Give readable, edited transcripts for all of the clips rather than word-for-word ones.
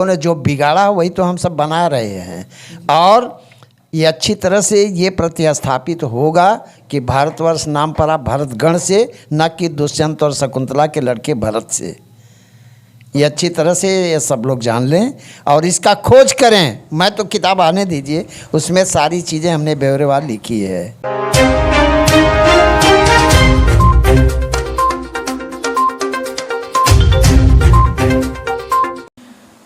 ने जो बिगाड़ा वही तो हम सब बना रहे हैं। और ये अच्छी तरह से ये प्रतिस्थापित होगा कि भारतवर्ष नाम पड़ा भरतगण से, न कि दुष्यंत और शकुंतला के लड़के भरत से। ये अच्छी तरह से ये सब लोग जान लें और इसका खोज करें। मैं तो किताब आने दीजिए, उसमें सारी चीज़ें हमने ब्यौरेवार लिखी है।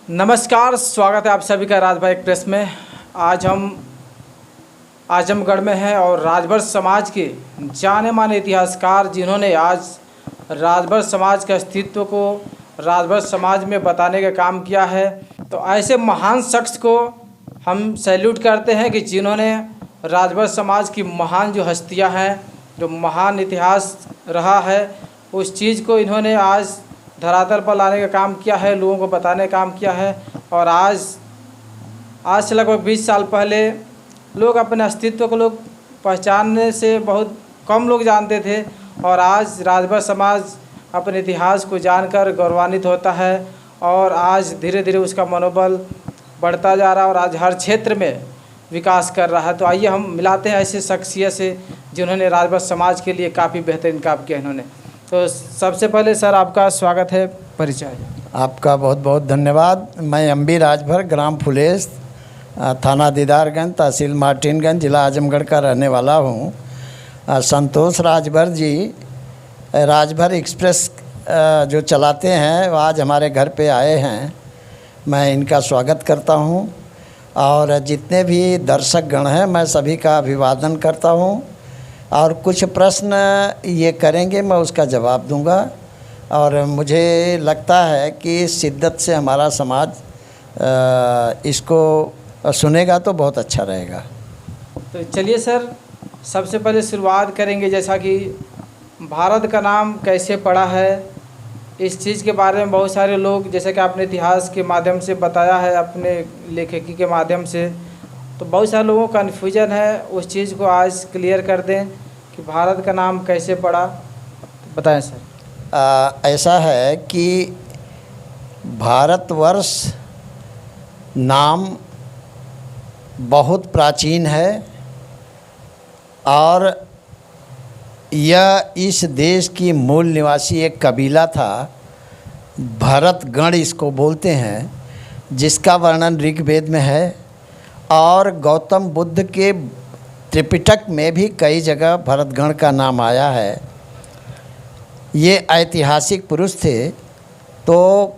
नमस्कार, स्वागत है आप सभी का राजभर एक्सप्रेस में। आज हम आजमगढ़ में हैं और राजभर समाज के जाने माने इतिहासकार जिन्होंने आज राजभर समाज के अस्तित्व को राजभर समाज में बताने का काम किया है, तो ऐसे महान शख्स को हम सैल्यूट करते हैं कि जिन्होंने राजभर समाज की महान जो हस्तियां हैं, जो महान इतिहास रहा है, उस चीज़ को इन्होंने आज धरातल पर लाने का काम किया है, लोगों को बताने का काम किया है। और आज से लगभग 20 साल पहले लोग अपने अस्तित्व को लोग पहचानने से बहुत कम लोग जानते थे, और आज राजभर समाज अपने इतिहास को जानकर गौरवान्वित होता है और आज धीरे धीरे उसका मनोबल बढ़ता जा रहा है और आज हर क्षेत्र में विकास कर रहा है। तो आइए हम मिलाते हैं ऐसे शख्सियत से जिन्होंने राजभर समाज के लिए काफ़ी बेहतरीन काम किया इन्होंने। तो सबसे पहले सर आपका स्वागत है, परिचय। आपका बहुत बहुत धन्यवाद। मैं एम.बी. राजभर, ग्राम फुलेस, थाना दीदारगंज, तहसील मार्टिनगंज, जिला आजमगढ़ का रहने वाला हूँ। संतोष राजभर जी राजभर एक्सप्रेस जो चलाते हैं, वो आज हमारे घर पे आए हैं। मैं इनका स्वागत करता हूँ और जितने भी दर्शक गण हैं, मैं सभी का अभिवादन करता हूँ। और कुछ प्रश्न ये करेंगे, मैं उसका जवाब दूंगा। और मुझे लगता है कि शिद्दत से हमारा समाज इसको सुनेगा तो बहुत अच्छा रहेगा। तो चलिए सर, सबसे पहले शुरुआत करेंगे, जैसा कि भारत का नाम कैसे पड़ा है, इस चीज़ के बारे में बहुत सारे लोग, जैसे कि आपने इतिहास के माध्यम से बताया है, अपने लेखकी के माध्यम से, तो बहुत सारे लोगों का कन्फ्यूजन है। उस चीज़ को आज क्लियर कर दें कि भारत का नाम कैसे पड़ा, बताएं सर। ऐसा है कि भारतवर्ष नाम बहुत प्राचीन है और यह इस देश की मूल निवासी एक कबीला था, भरतगण इसको बोलते हैं, जिसका वर्णन ऋग्वेद में है। और गौतम बुद्ध के त्रिपिटक में भी कई जगह भरतगण का नाम आया है। ये ऐतिहासिक पुरुष थे, तो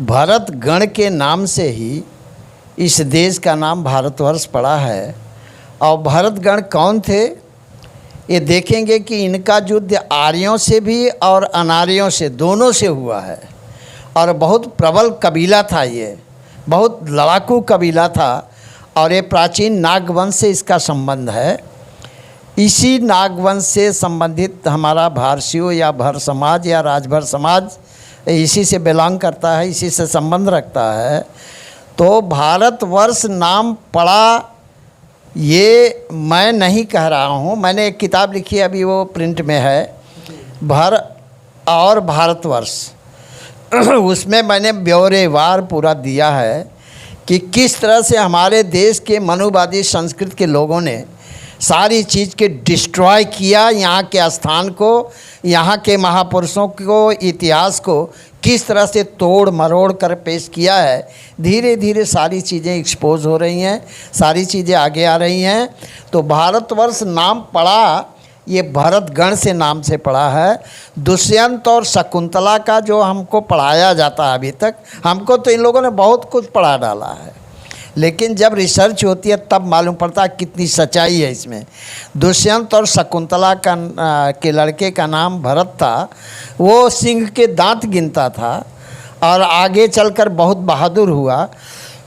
भरतगण के नाम से ही इस देश का नाम भारतवर्ष पड़ा है। और भरतगण कौन थे, ये देखेंगे कि इनका युद्ध आर्यों से भी और अनार्यों से, दोनों से हुआ है। और बहुत प्रबल कबीला था, ये बहुत लड़ाकू कबीला था। और ये प्राचीन नागवंश से इसका संबंध है। इसी नागवंश से संबंधित हमारा भारसियो या भर समाज या राजभर समाज इसी से बिलोंग करता है, इसी से संबंध रखता है। तो भारतवर्ष नाम पड़ा, ये मैं नहीं कह रहा हूँ। मैंने एक किताब लिखी है, अभी वो प्रिंट में है, भर और भारतवर्ष। उसमें मैंने ब्यौरेवार पूरा दिया है कि किस तरह से हमारे देश के मनुवादी संस्कृति के लोगों ने सारी चीज़ के डिस्ट्रॉय किया, यहाँ के स्थान को, यहाँ के महापुरुषों को, इतिहास को किस तरह से तोड़ मरोड़ कर पेश किया है। धीरे धीरे सारी चीज़ें एक्सपोज हो रही हैं, सारी चीज़ें आगे आ रही हैं। तो भारतवर्ष नाम पड़ा, ये भरतगण से नाम से पड़ा है। दुष्यंत और शकुंतला का जो हमको पढ़ाया जाता है अभी तक, हमको तो इन लोगों ने बहुत कुछ पढ़ा डाला है, लेकिन जब रिसर्च होती है तब मालूम पड़ता है कितनी सच्चाई है इसमें। दुष्यंत और शकुंतला के लड़के का नाम भरत था। वो सिंह के दांत गिनता था और आगे चलकर बहुत बहादुर हुआ,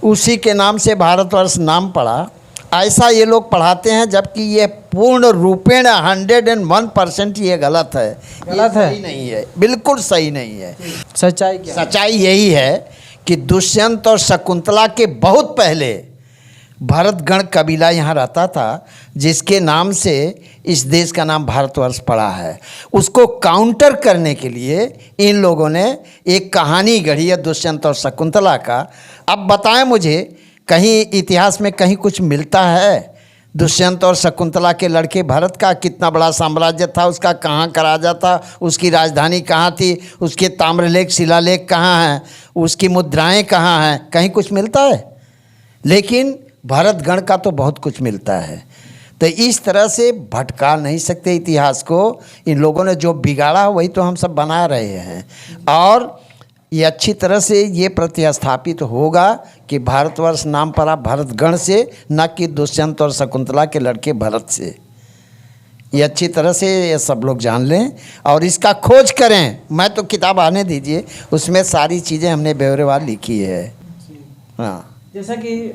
उसी के नाम से भारतवर्ष नाम पड़ा। ऐसा ये लोग पढ़ाते हैं, जबकि ये पूर्ण रूपेण 101% ये गलत है। गलत है, सही नहीं है, बिल्कुल सही नहीं है। सच्चाई क्या? सच्चाई यही है कि दुष्यंत और शकुंतला के बहुत पहले भरतगण कबीला यहाँ रहता था, जिसके नाम से इस देश का नाम भारतवर्ष पड़ा है। उसको काउंटर करने के लिए इन लोगों ने एक कहानी गढ़ी है दुष्यंत और शकुंतला का। अब बताएं मुझे, कहीं इतिहास में कहीं कुछ मिलता है? दुष्यंत और शकुंतला के लड़के भरत का कितना बड़ा साम्राज्य था, उसका कहाँ का राजा था, उसकी राजधानी कहाँ थी, उसके ताम्रलेख शिलालेख कहाँ हैं, उसकी मुद्राएं कहाँ हैं, कहीं कुछ मिलता है? लेकिन भरतगण का तो बहुत कुछ मिलता है। तो इस तरह से भटका नहीं सकते इतिहास को। इन लोगों ने जो बिगाड़ा वही तो हम सब बना रहे हैं, और ये अच्छी तरह से ये प्रतिस्थापित होगा कि भारतवर्ष नाम पड़ा भरतगण से, न कि दुष्यंत और शकुंतला के लड़के भरत से। ये अच्छी तरह से ये सब लोग जान लें और इसका खोज करें। मैं तो किताब आने दीजिए, उसमें सारी चीज़ें हमने ब्यौरेवार लिखी है। हाँ, जैसा कि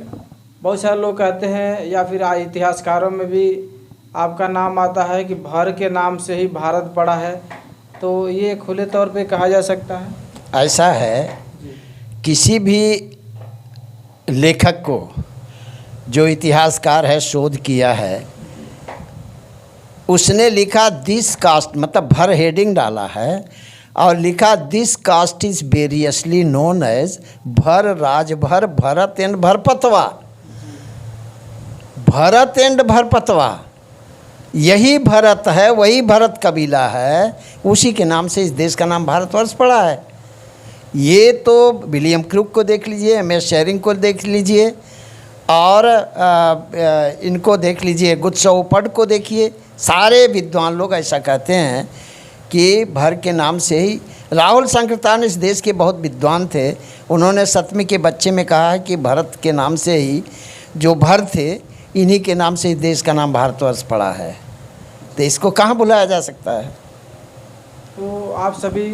बहुत सारे लोग कहते हैं या फिर इतिहासकारों में भी आपका नाम आता है कि भर के नाम से ही भारत पड़ा है, तो ये खुले तौर पे कहा जा सकता है? ऐसा है, किसी भी लेखक को, जो इतिहासकार है, शोध किया है, उसने लिखा दिस कास्ट, मतलब भर हेडिंग डाला है और लिखा this caste is variously known as Bhar, Rajbhar, Bharat and Bharpatwa. Bharat and Bharpatwa, यही भरत है, वही भरत कबीला है, उसी के नाम से इस देश का नाम भारतवर्ष पड़ा है। ये तो विलियम क्रूक को देख लीजिए, एम.एस. शेरिंग को देख लीजिए, और इनको देख लीजिए, गुत्सोपड को देखिए। सारे विद्वान लोग ऐसा कहते हैं कि भर के नाम से ही। राहुल संकृतान इस देश के बहुत विद्वान थे, उन्होंने 7वीं के बच्चे में कहा है कि भरत के नाम से ही, जो भर थे, इन्हीं के नाम से इस देश का नाम भारतवर्ष पड़ा है। तो इसको कहाँ बुलाया जा सकता है? तो आप सभी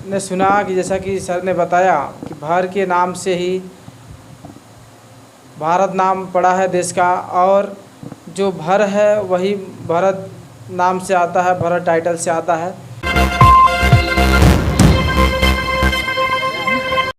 ने सुना कि जैसा कि सर ने बताया कि भर के नाम से ही भारत नाम पड़ा है देश का, और जो भर है वही भरत नाम से आता है, भरत टाइटल से आता है।